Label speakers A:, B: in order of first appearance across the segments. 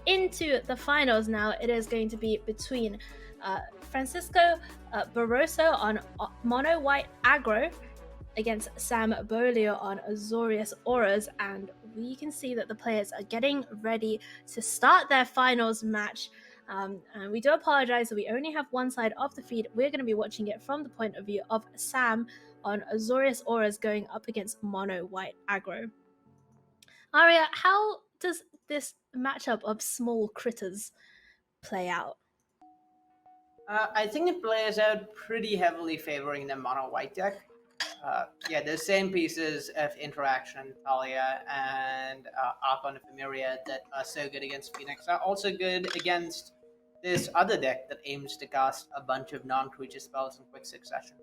A: into the finals now. It is going to be between Francisco BORROSO on Mono White Aggro against Sam BEAULIEU on Azorius Auras, and we can see that the players are getting ready to start their finals match. And we do apologize that we only have one side of the feed. We're going to be watching it from the point of view of Sam on Azorius Auras going up against Mono White Aggro. Aria, how does this matchup of small critters play out?
B: I think it plays out pretty heavily favoring the mono white deck. Yeah, the same pieces of Interaction, Thalia, and Archon Ephemeria that are so good against Phoenix are also good against this other deck that aims to cast a bunch of non-creature spells in quick succession.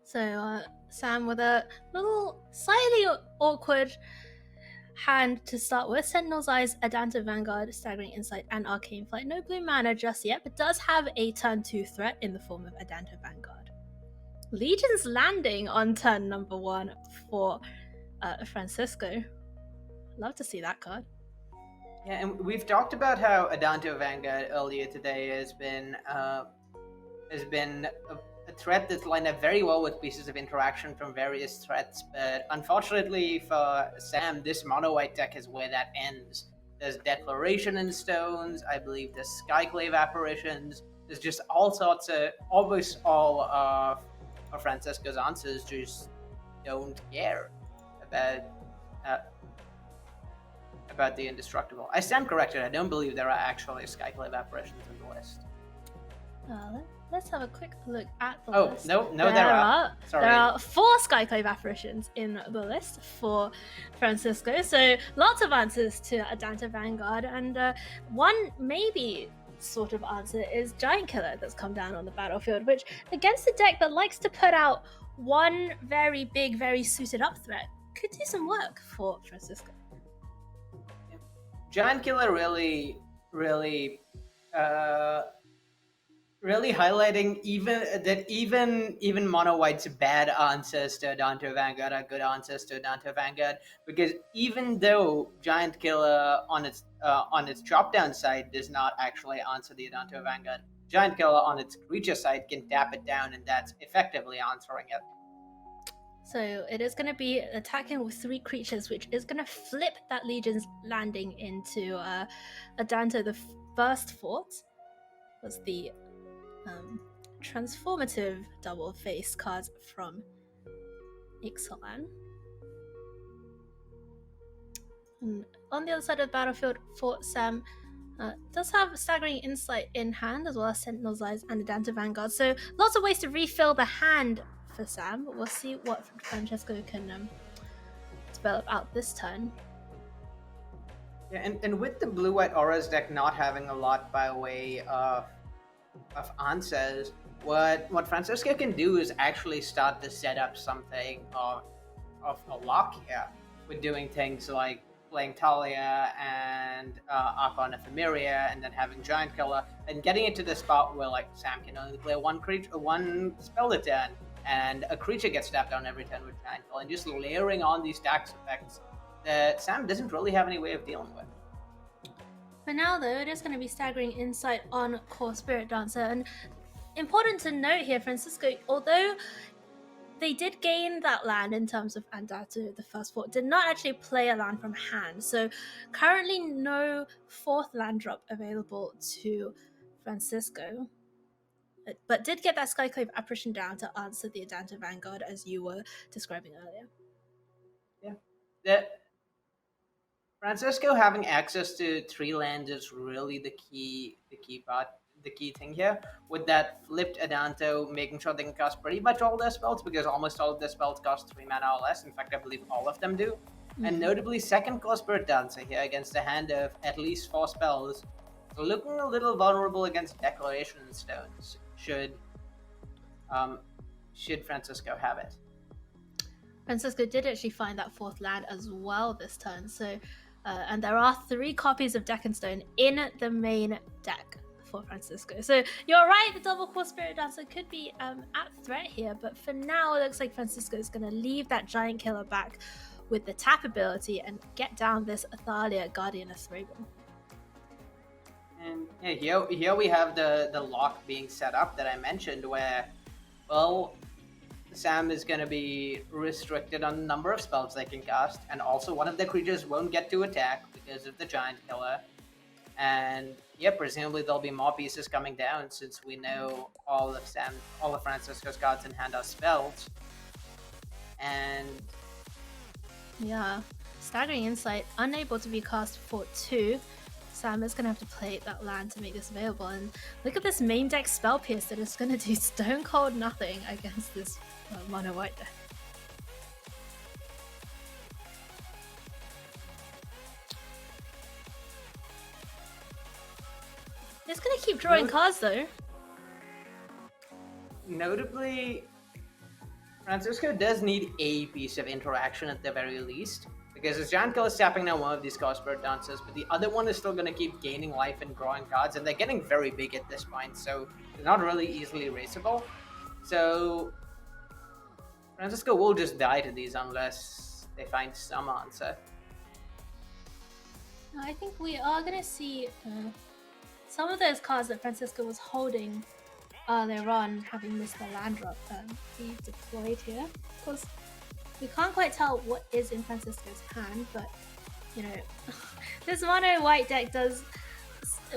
A: So Sam with a little slightly awkward hand to start with. Sentinel's Eyes, Adanta Vanguard, Staggering Insight, and Arcane Flight. No blue mana just yet, but does have a turn 2 threat in the form of Adanta Vanguard. Legion's Landing on turn number 1 for Francisco. Love to see that card.
B: Yeah, and we've talked about how Adanta Vanguard earlier today has been a threat that's lined up very well with pieces of interaction from various threats, but unfortunately for Sam, this mono white deck is where that ends. There's Declaration in Stones, I believe there's Skyclave Apparitions, there's just all sorts of, almost all of Francisco's answers just don't care about the Indestructible. I stand corrected, I don't believe there are actually Skyclave Apparitions in the list.
A: Let's have a quick look at the list.
B: No, there are. Sorry.
A: There are 4 Skyclave Apparitions in the list for Francisco, so lots of answers to Adanta Vanguard, and one maybe sort of answer is Giant Killer that's come down on the battlefield, which against a deck that likes to put out one very big, very suited up threat could do some work for Francisco.
B: Giant Killer really highlighting even mono white's bad answers to Adanta Vanguard are good answers to Adanta Vanguard, because even though Giant Killer on its drop down side does not actually answer the Adanta Vanguard, Giant Killer on its creature side can tap it down, and that's effectively answering it.
A: So it is going to be attacking with 3 creatures, which is going to flip that Legion's Landing into Adanta. The first fort was the transformative double face cards from Ixalan. And on the other side of the battlefield, Fort Sam does have Staggering Insight in hand, as well as Sentinel's Eyes and Adanta Vanguard. So lots of ways to refill the hand for Sam, but we'll see what Francesco can develop out this turn.
B: Yeah, and with the blue-white Auras deck not having a lot by way of answers, what Francisco can do is actually start to set up something of a lock here, with doing things like playing Thalia and Archon Ephemeria, and then having Giant Killer, and getting it to the spot where like Sam can only play one spell a turn, and a creature gets tapped down every turn with Giant Killer, and just layering on these tax effects that Sam doesn't really have any way of dealing with.
A: For now, though, it is going to be Staggering Insight on Core Spirit Dancer. And important to note here, Francisco, although they did gain that land in terms of Andata, the first fort, did not actually play a land from hand. So currently no 4th land drop available to Francisco, but did get that Skyclave Apparition down to answer the Adanta Vanguard, as you were describing earlier.
B: Yeah. Francisco having access to 3 lands is really the key thing here. With that flipped Adanto, making sure they can cast pretty much all their spells, because almost all of their spells cost 3 mana or less. In fact, I believe all of them do. Mm-hmm. And notably, second Core Spirit Dancer here against a hand of at least 4 spells, looking a little vulnerable against Declaration Stones. Should Francisco have it?
A: Francisco did actually find that 4th land as well this turn. So. And there are 3 copies of Deck and Stone in the main deck for Francisco. So you're right, the double Core Spirit Dancer could be at threat here, but for now it looks like Francisco is going to leave that Giant Killer back with the tap ability and get down this Athalia, Guardian of Thraben.
B: And yeah, here we have the lock being set up that I mentioned, where, well, Sam is going to be restricted on the number of spells they can cast, and also one of the creatures won't get to attack because of the giant killer. And yeah, presumably there'll be more pieces coming down since we know all of Francisco's cards in hand are spells. And
A: Yeah. Staggering Insight, unable to be cast for 2. Sam is going to have to play that land to make this available. And look at this main deck Spell Pierce that is going to do stone cold nothing against this mono white deck. It's going to keep drawing cards though.
B: Notably, Francisco does need a piece of interaction at the very least, because his giant killer is tapping down one of these Cold Spirit Dancers, but the other one is still going to keep gaining life and drawing cards, and they're getting very big at this point, so they're not really easily erasable. So Francisco will just die to these unless they find some answer.
A: I think we are going to see some of those cards that Francisco was holding earlier on, having missed the land drop, be deployed here. Of course, we can't quite tell what is in Francisco's hand, but you know, this mono white deck does.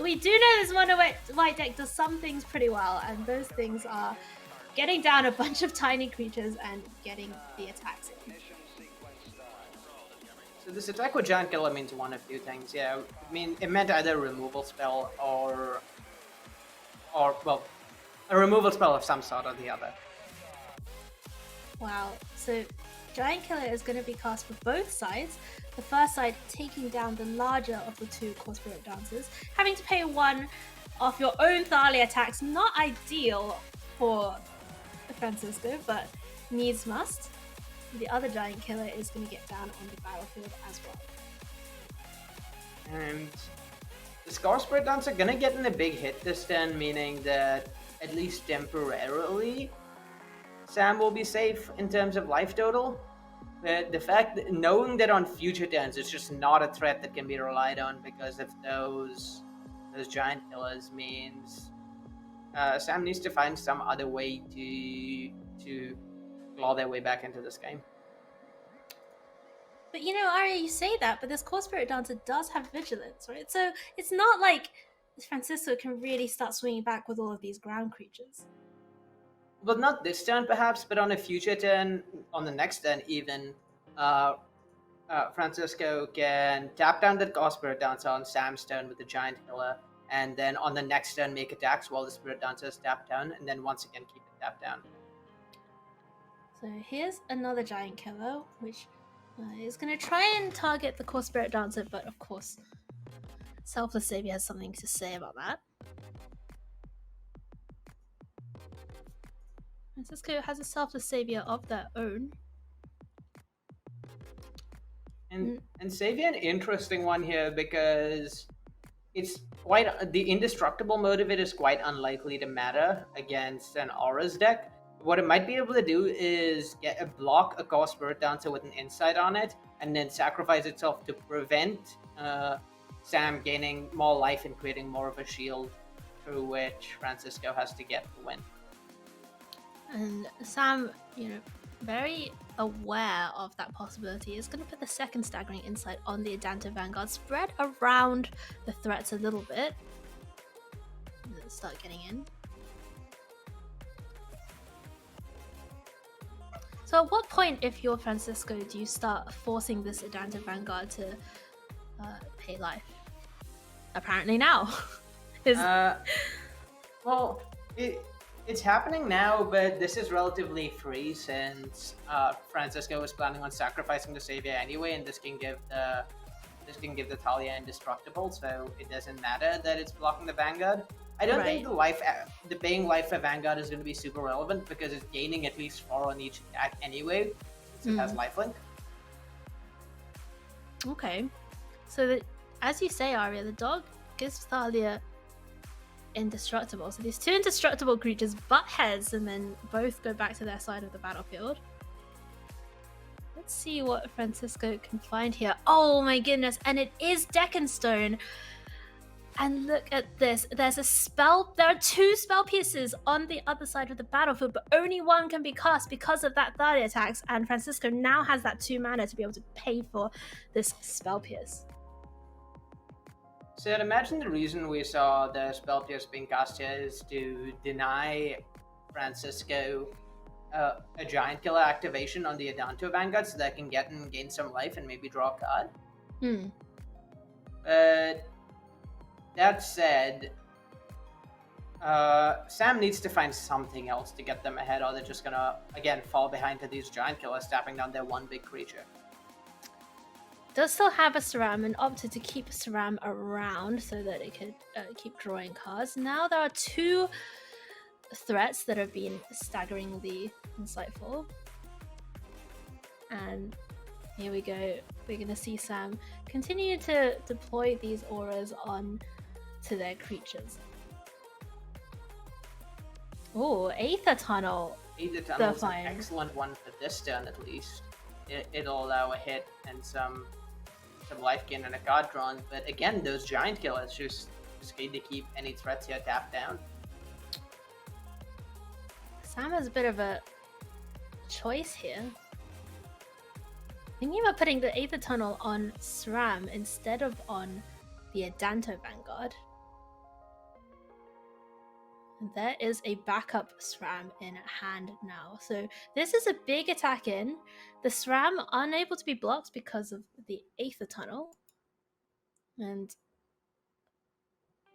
A: We do know this mono white deck does some things pretty well, and those things are getting down a bunch of tiny creatures and getting the attacks in.
B: So this attack with giant killer means one of two things. Yeah, I mean it meant either a removal spell or well, a removal spell of some sort or the other.
A: Wow. So Giant Killer is going to be cast for both sides. The first side taking down the larger of the 2 Core Spirit Dancers, having to pay 1 off your own Thalia attacks. Not ideal for Francisco, but needs must. The other Giant Killer is going to get down on the battlefield as well.
B: And the Scar Spirit Dancer gonna get in a big hit this turn, meaning that at least temporarily Sam will be safe in terms of life total. The fact that knowing that on future turns it's just not a threat that can be relied on because of those giant killers means Sam needs to find some other way to claw their way back into this game.
A: But you know, Arya, you say that, but this Core Spirit Dancer does have Vigilance, right? So it's not like Francisco can really start swinging back with all of these ground creatures.
B: Well, not this turn perhaps, but on a future turn, on the next turn even, Francisco can tap down the Core Spirit Dancer on Sam's turn with the Giant Killer, and then on the next turn make attacks while the Spirit Dancer is tapped down, and then once again keep it tapped down.
A: So here's another Giant Killer, which is going to try and target the Core Spirit Dancer, but of course, Selfless Savior has something to say about that. Francisco has a Selfless Savior of their own.
B: And Savior, an interesting one here because it's quite the indestructible mode of it is quite unlikely to matter against an Auras deck. What it might be able to do is block a Core Spirit Dancer with an Insight on it, and then sacrifice itself to prevent Sam gaining more life and creating more of a shield through which Francisco has to get the win.
A: And Sam, you know, very aware of that possibility, is going to put the second Staggering Insight on the Adanta Vanguard, spread around the threats a little bit, and then start getting in. So at what point, if you're Francisco, do you start forcing this Adanta Vanguard to pay life? Apparently now.
B: Well, it's happening now, but this is relatively free since Francisco was planning on sacrificing the Savior anyway, and this can give the Talia indestructible, so it doesn't matter that it's blocking the Vanguard. I don't think the paying life for Vanguard is going to be super relevant because it's gaining at least 4 on each attack anyway, since it has lifelink.
A: Okay, so as you say, Arya, the dog gives Thalia indestructible. So these 2 indestructible creatures butt heads and then both go back to their side of the battlefield. Let's see what Francisco can find here. Oh my goodness, and it is Deccanstone. And look at this. There are 2 spell pieces on the other side of the battlefield, but only one can be cast because of that 30 attacks, and Francisco now has that 2 mana to be able to pay for this spell pierce.
B: So I'd imagine the reason we saw the spell pierce being cast here is to deny Francisco a giant killer activation on the Adanto Vanguard so that I can get and gain some life and maybe draw a card. But that said, Sam needs to find something else to get them ahead, or they're just gonna again fall behind to these giant killers tapping down their one big creature.
A: Does still have a Saram and opted to keep Saram around so that it could keep drawing cards. Now there are 2 threats that have been staggeringly insightful. And here we go. We're going to see Sam continue to deploy these auras on to their creatures. Oh, Aether Tunnel.
B: Aether Tunnel is an excellent one for this turn at least. It'll allow a hit and some life gain and a card drawn, but again, those giant killers just need to keep any threats here tapped down.
A: Sam has a bit of a choice here. Thinking about putting the Aether Tunnel on SRAM instead of on the Adanto Vanguard. And there is a backup SRAM in hand now. So this is a big attack in. The SRAM unable to be blocked because of the Aether Tunnel. And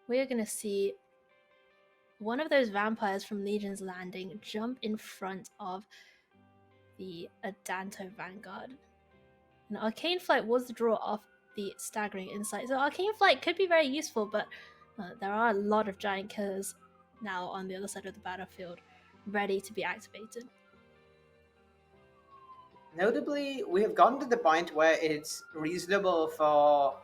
A: we're going to see one of those vampires from Legion's Landing jump in front of the Adanto Vanguard. And Arcane Flight was the draw off the Staggering Insight. So Arcane Flight could be very useful, but there are a lot of giant killers now on the other side of the battlefield ready to be activated.
B: Notably, we have gotten to the point where it's reasonable for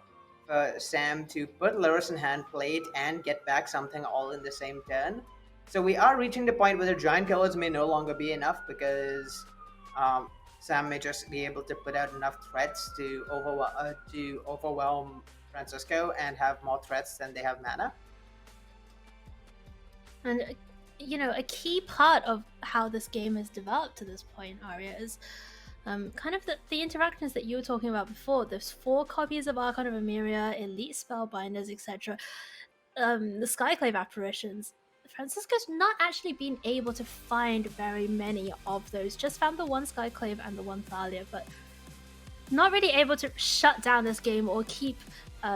B: Sam to put Lurrus in hand, play it, and get back something all in the same turn. So we are reaching the point where the giant killers may no longer be enough because Sam may just be able to put out enough threats to overwhelm Francisco and have more threats than they have mana.
A: And, you know, a key part of how this game has developed to this point, Arya, is kind of the interactions that you were talking about before. There's 4 copies of Archon of Emeria, Elite Spellbinders, etc. The Skyclave Apparitions. Francisco's not actually been able to find very many of those. Just found the 1 Skyclave and the 1 Thalia, but not really able to shut down this game or keep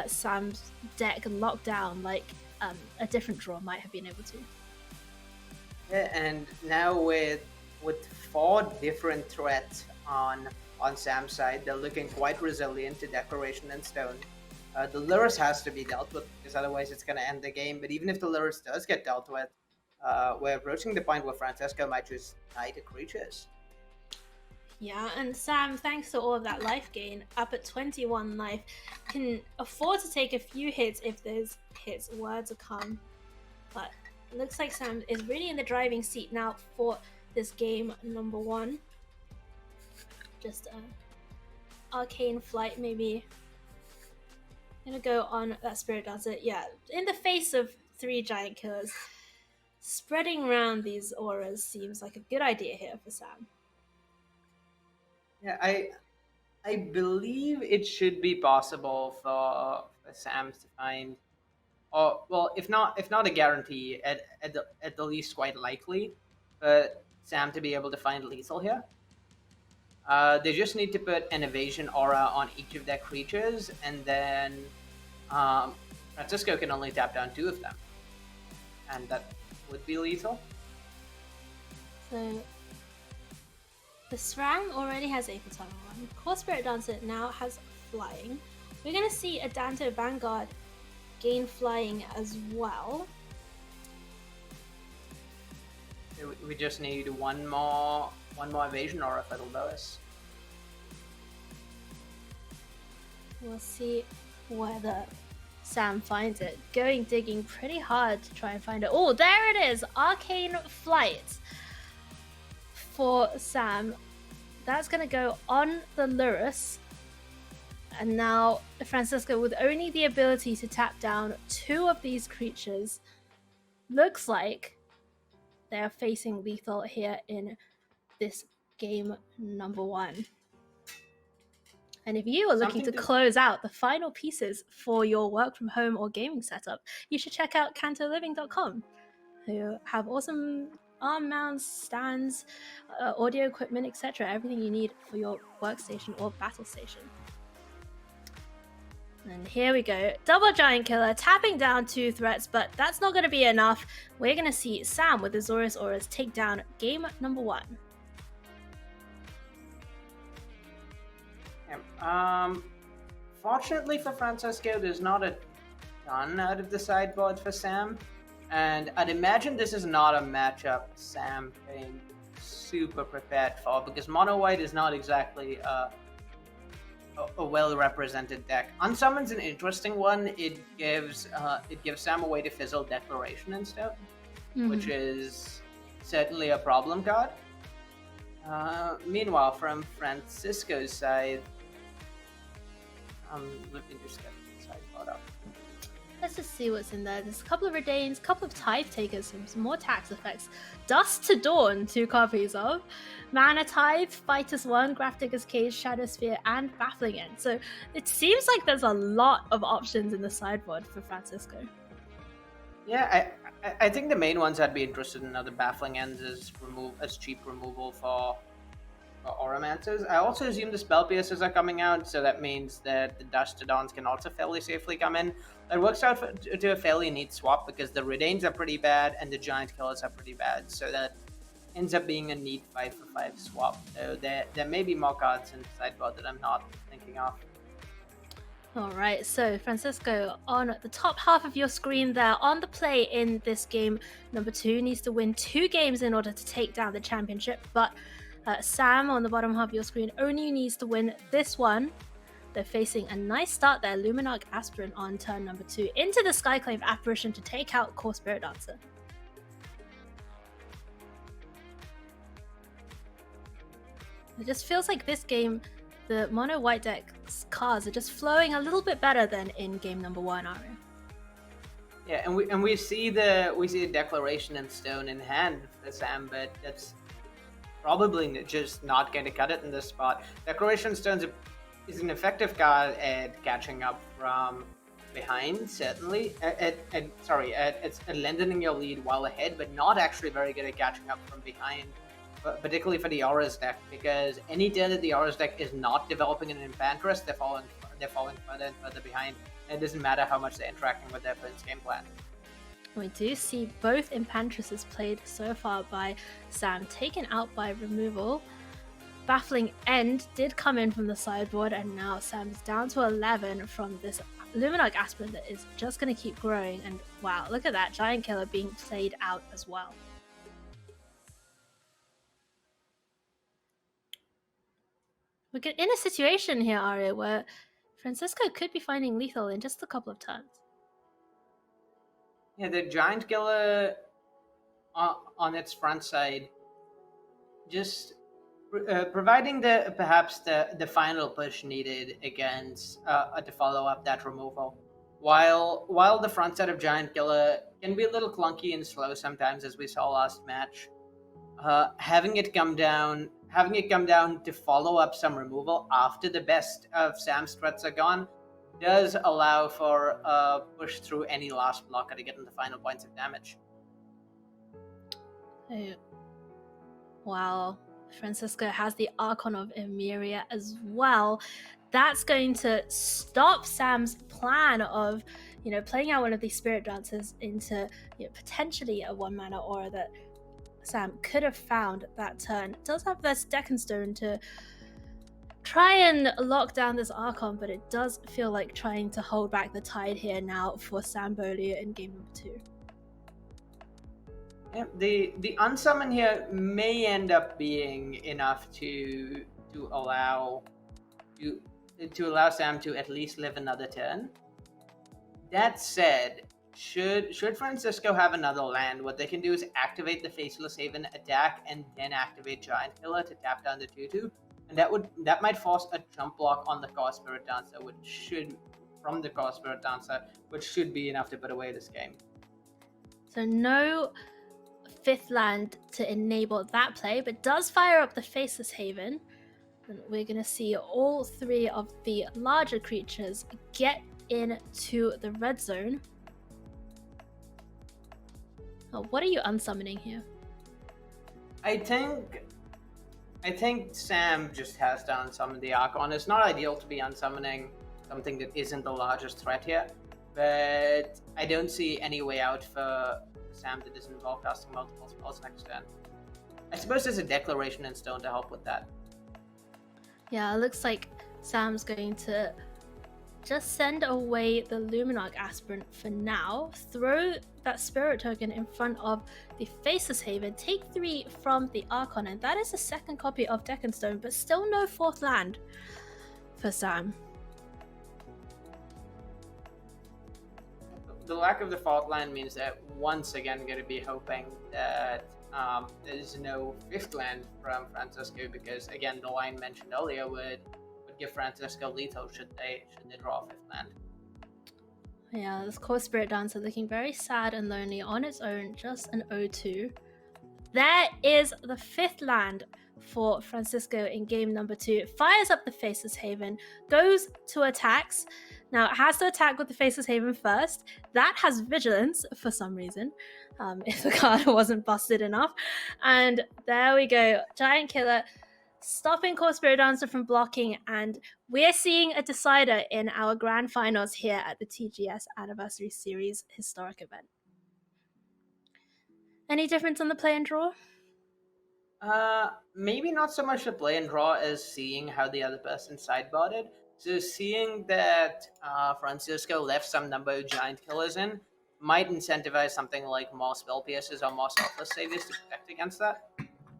A: Sam's deck locked down like a different draw might have been able to.
B: Yeah, and now with 4 different threats on Sam's side, they're looking quite resilient to Declaration and Stone. The Lurrus has to be dealt with because otherwise it's going to end the game. But even if the Lurrus does get dealt with, we're approaching the point where Francisco might just die to creatures.
A: Yeah, and Sam, thanks to all of that life gain, up at 21 life, can afford to take a few hits if those hits were to come. But it looks like Sam is really in the driving seat now for this game number 1. Just Arcane Flight maybe. Gonna go on that Spirit Dancer. Yeah, in the face of 3 giant killers, spreading around these auras seems like a good idea here for Sam.
B: Yeah, I believe it should be possible for Sam to find, or well, if not a guarantee, at the least quite likely, Sam to be able to find lethal here. They just need to put an evasion aura on each of their creatures, and then Francisco can only tap down 2 of them, and that would be lethal.
A: So the SRAM already has Aether Tunnel on. Core Spirit Dancer now has flying. We're going to see Adanto Vanguard gain flying as well.
B: We just need one more evasion aura for the lowest.
A: We'll see whether Sam finds it. Going digging pretty hard to try and find it. Oh, there it is! Arcane Flight for Sam. That's going to go on the Lurrus. And now Francisco, with only the ability to tap down 2 of these creatures, looks like they are facing lethal here in this game number 1. And if you are looking to close out the final pieces for your work from home or gaming setup, you should check out cantoliving.com, who have awesome arm mounts, stands, audio equipment, etc. Everything you need for your workstation or battle station. And here we go. Double Giant Killer, tapping down 2 threats, but that's not going to be enough. We're going to see Sam with Azorius Auras take down game number 1.
B: Fortunately for Francisco, there's not a ton out of the sideboard for Sam. And I'd imagine this is not a matchup Sam being super prepared for, because Mono White is not exactly a well-represented deck. Unsummon's an interesting one. It gives Sam a way to fizzle Declaration and stuff, which is certainly a problem card. Meanwhile, from Francisco's side, let me just get the sideboard up.
A: Let's just see what's in there. There's a couple of Redains, a couple of Tithe Takers, some more tax effects. Dust to Dawn, 2 copies of. Mana Tithe, Fighters 1, Grafdigger's Cage, Shadow Sphere, and Baffling End. So it seems like there's a lot of options in the sideboard for Francisco.
B: Yeah, I think the main ones I'd be interested in are the Baffling Ends as cheap removal for Auramancers. I also assume the Spell Piercers are coming out, so that means that the Dust to Dawns can also fairly safely come in. It works out to a fairly neat swap, because the Redains are pretty bad and the Giant Killers are pretty bad, so that ends up being a neat 5-for-5 swap. So there may be more cards in the sideboard that I'm not thinking of.
A: Alright, so Francisco, on the top half of your screen there, on the play in this game number 2, needs to win 2 games in order to take down the championship, but Sam, on the bottom half of your screen, only needs to win this one. They're facing a nice start there. Luminarch Aspirant on turn number 2 into the Skyclave Apparition to take out Core Spirit Dancer. It just feels like this game, the mono white deck's cards are just flowing a little bit better than in game number 1, Aria.
B: Yeah, and we see the Declaration in Stone in hand for Sam, but that's probably just not going to cut it in this spot. Declaration Stone is an effective card at catching up from behind, certainly. It's lengthening your lead while ahead, but not actually very good at catching up from behind, particularly for the Auras deck, because any turn that the Auras deck is not developing an Enchantress, they're falling further and further behind. And it doesn't matter how much they're interacting with their opponent's game plan.
A: We do see both Enchantresses played so far by Sam taken out by removal. Baffling End did come in from the sideboard, and now Sam's down to 11 from this Luminarch Aspirant that is just going to keep growing. And wow, look at that Giant Killer being played out as well. We're in a situation here, Aria, where Francisco could be finding lethal in just a couple of turns.
B: Yeah, the Giant Killer on its front side, just providing perhaps the final push needed against to follow up that removal. While the front side of Giant Killer can be a little clunky and slow sometimes, as we saw last match, having it come down to follow up some removal after the best of Sam's threats are gone does allow for a push through any last blocker to get in the final points of damage.
A: Wow. Francisco has the Archon of Emeria as well. That's going to stop Sam's plan of, playing out one of these Spirit Dancers into potentially a 1-mana aura that Sam could have found that turn. It does have this Deccan Stone to try and lock down this Archon, but it does feel like trying to hold back the tide here now for Sam BEAULIEU in game number 2.
B: Yeah, the unsummon here may end up being enough to allow Sam to at least live another turn. That said, should Francisco have another land, what they can do is activate the Faceless Haven, attack, and then activate Giant Killer to tap down the 2/2. and that might force a jump block on the Core Spirit Dancer, from the Core Spirit Dancer, which should be enough to put away this game.
A: So no 5th land to enable that play, but does fire up the Faceless Haven. And we're going to see all 3 of the larger creatures get into the red zone. Oh, what are you unsummoning here?
B: I think Sam just has to unsummon the Archon. It's not ideal to be unsummoning something that isn't the largest threat here, but I don't see any way out for Sam that doesn't involve casting multiple spells next turn. I suppose there's a Declaration in Stone to help with that.
A: Yeah, it looks like Sam's going to just send away the Luminarch Aspirant for now, throw that Spirit Token in front of the Faceless Haven, take 3 from the Archon, and that is a 2nd copy of Deckenstone, but still no 4th land for Sam.
B: The lack of the 4th land means that once again going to be hoping that there's no 5th land from Francisco, because again the line mentioned earlier would give Francisco lethal should they draw a 5th land.
A: Yeah, this Core Spirit Dancer looking very sad and lonely on its own, just an 0-2. There is the 5th land for Francisco in game number 2. Fires up the Faceless Haven, goes to attacks. Now it has to attack with the Faceless Haven first. That has Vigilance for some reason, if the card wasn't busted enough. And there we go, Giant Killer stopping Core Spirit Dancer from blocking, and we're seeing a decider in our grand finals here at the TGS Anniversary Series historic event. Any difference on the play and draw?
B: Maybe not so much the play and draw as seeing how the other person sideboarded. So seeing that Francisco left some number of Giant Killers in might incentivize something like more Spell Pierces or more Selfless Saviors to protect against that,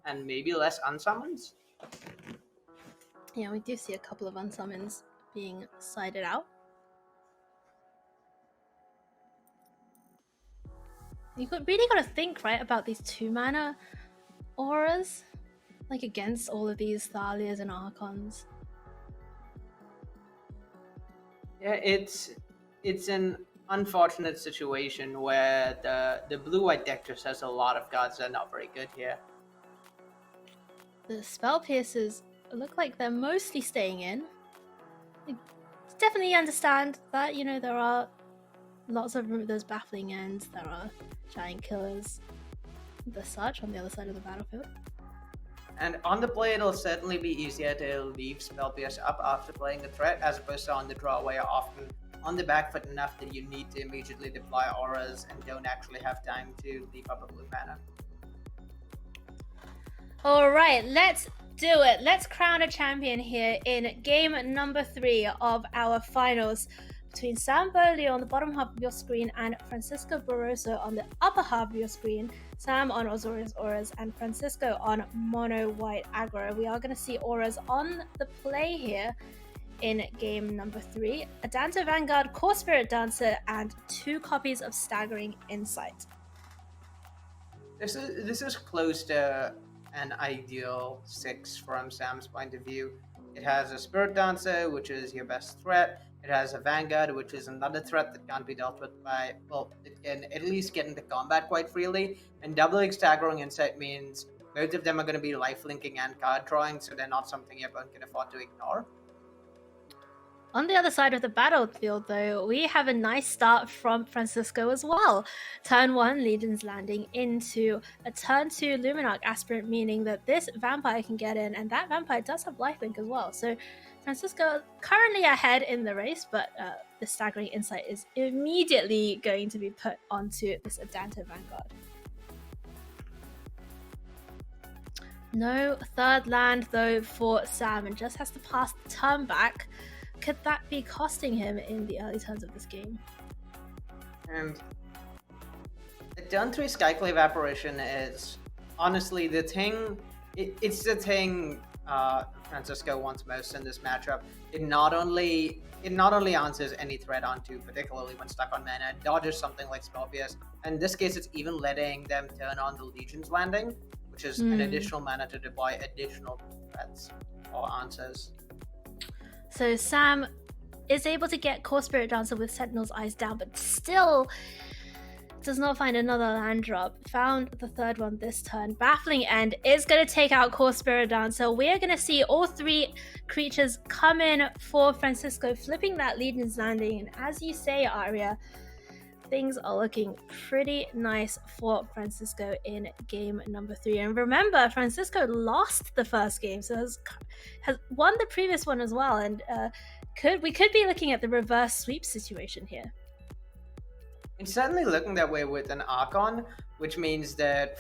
B: and maybe less unsummons.
A: Yeah, we do see a couple of unsummons being sided out. You really got to think, right, about these 2-mana auras, like against all of these Thalias and Archons.
B: Yeah, it's an unfortunate situation where the blue-white deck just has a lot of cards that are not very good here.
A: The Spell Piercers look like they're mostly staying in. I definitely understand that, you know, there are lots of those baffling ends, there are Giant Killers, the such on the other side of the battlefield.
B: And on the play, it'll certainly be easier to leave Spell Pierce up after playing the threat, as opposed to on the draw, where you're often on the back foot enough that you need to immediately deploy auras and don't actually have time to leave up a blue mana.
A: Alright, let's do it. Let's crown a champion here in game number 3 of our finals between Sam BEAULIEU on the bottom half of your screen and Francisco BORROSO on the upper half of your screen. Sam on Azorius Auras and Francisco on Mono White Aggro. We are going to see auras on the play here in game number 3. A Danto Vanguard, Core Spirit Dancer, and 2 copies of Staggering Insight.
B: This is close to an ideal 6 from Sam's point of view. It has a Spirit Dancer, which is your best threat. It has a Vanguard, which is another threat that can't be dealt with by, well, it can at least get into combat quite freely. And doubling Staggering Insight means both of them are going to be lifelinking and card drawing, so they're not something your opponent can afford to ignore.
A: On the other side of the battlefield, though, we have a nice start from Francisco as well. Turn 1, Legion's Landing into a turn 2 Luminarch Aspirant, meaning that this Vampire can get in, and that Vampire does have lifelink as well. So Francisco currently ahead in the race, but the Staggering Insight is immediately going to be put onto this Danto Vanguard. No 3rd land, though, for Sam, and just has to pass the turn back. Could that be costing him in the early turns of this game?
B: And the turn 3 Skyclave Apparition is honestly the thing. It's the thing Francisco wants most in this matchup. It not only answers any threat on 2, particularly when stuck on mana, it dodges something like Spell Pierce. And in this case, it's even letting them turn on the Legion's Landing, which is an additional mana to deploy additional threats. answers.
A: So Sam is able to get Core Spirit Dancer with Sentinel's Eyes down, but still does not find another land drop. Found the third one this turn. Baffling End is going to take out Core Spirit Dancer. We're going to see all three creatures come in for Francisco, flipping that Legion's Landing. And as you say, Aria, things are looking pretty nice for Francisco in game number 3. And remember, Francisco lost the first game, so has won the previous one as well. And we could be looking at the reverse sweep situation here.
B: It's certainly looking that way with an Archon, which means that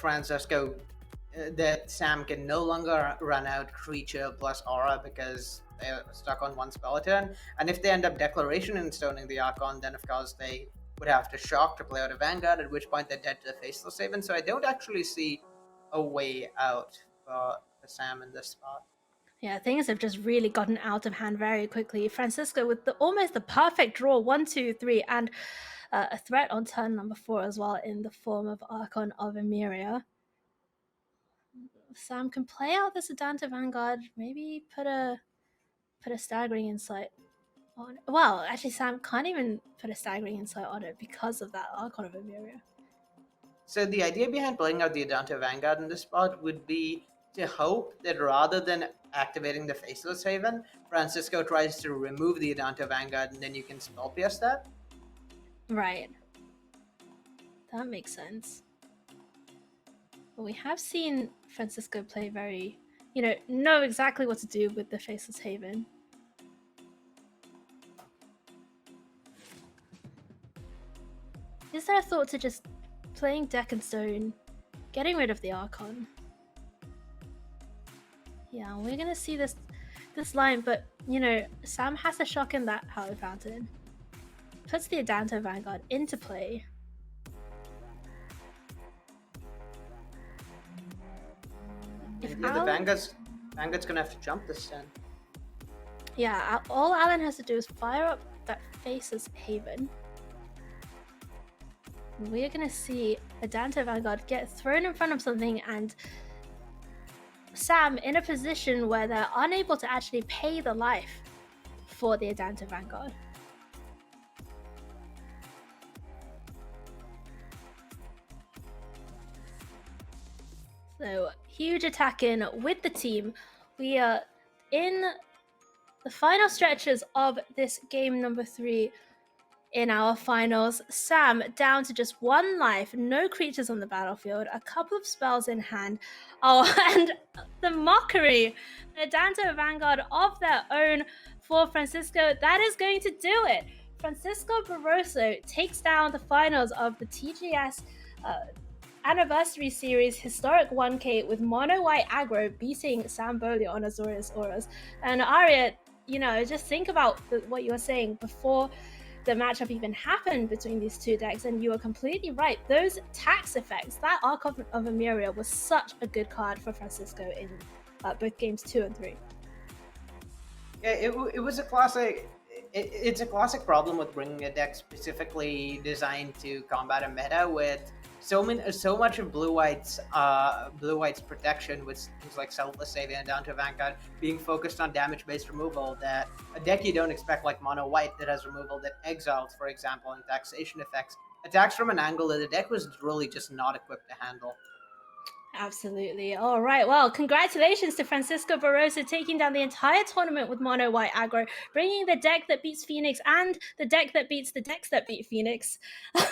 B: that Sam can no longer run out creature plus aura because they're stuck on one spell a turn. And if they end up Declaration and stoning the Archon, then of course they would have to shock to play out a Vanguard, at which point they're dead to the Faceless Haven. So I don't actually see a way out for Sam in this spot.
A: Yeah, things have just really gotten out of hand very quickly. Francisco with almost the perfect draw, 1, 2, 3, and a threat on turn number 4 as well in the form of Archon of Emeria. Sam can play out this Adanta Vanguard, maybe put a Staggering Insight on it. Well, actually Sam can't even put a Staggering Insight on it because of that Archon of Emeria.
B: So the idea behind playing out the Adanta Vanguard in this spot would be to hope that rather than activating the Faceless Haven, Francisco tries to remove the Adanta Vanguard and then you can Spell Pierce that.
A: Right. That makes sense. But we have seen Francisco play very, know exactly what to do with the Faceless Haven. Is there a thought to just playing Deck and Stone, getting rid of the Archon? Yeah, we're gonna see this line, but Sam has to shock in that Hollow Fountain. Puts the Adanta Vanguard into play.
B: The Vanguard's gonna have to jump this turn.
A: Yeah, all Alan has to do is fire up that Faceless Haven. We're gonna see Adanta Vanguard get thrown in front of something and Sam in a position where they're unable to actually pay the life for the Adanta Vanguard. So, huge attack in with the team. We are in the final stretches of this game number 3 in our finals. Sam down to just 1 life, no creatures on the battlefield, a couple of spells in hand. Oh, and the mockery, the Adanta Vanguard of their own for Francisco. That is going to do it. Francisco BORROSO takes down the finals of the TGS Anniversary Series Historic 1K with mono white aggro, beating Sam BEAULIEU on Azorius Auras. And Aria, just think about what you were saying before the matchup even happened between these two decks, and you were completely right. Those tax effects, that Archon of Emeria was such a good card for Francisco in both games 2 and 3.
B: Yeah, it was a classic. It's a classic problem with bringing a deck specifically designed to combat a meta with so much of blue white's protection with things like Selfless Saving and down to Vanguard being focused on damage-based removal, that a deck you don't expect like mono white that has removal that exiles, for example, and taxation effects attacks from an angle that the deck was really just not equipped to handle.
A: Absolutely. All right. Well, congratulations to Francisco BORROSO taking down the entire tournament with mono white aggro, bringing the deck that beats Phoenix and the deck that beats the decks that beat Phoenix,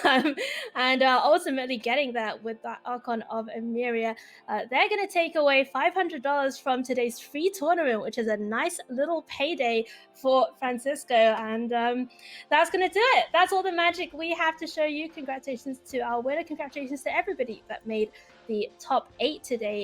A: and ultimately getting that with that Archon of Emeria. They're going to take away $500 from today's free tournament, which is a nice little payday for Francisco. And that's going to do it. That's all the magic we have to show you. Congratulations to our winner. Congratulations to everybody that made the top 8 today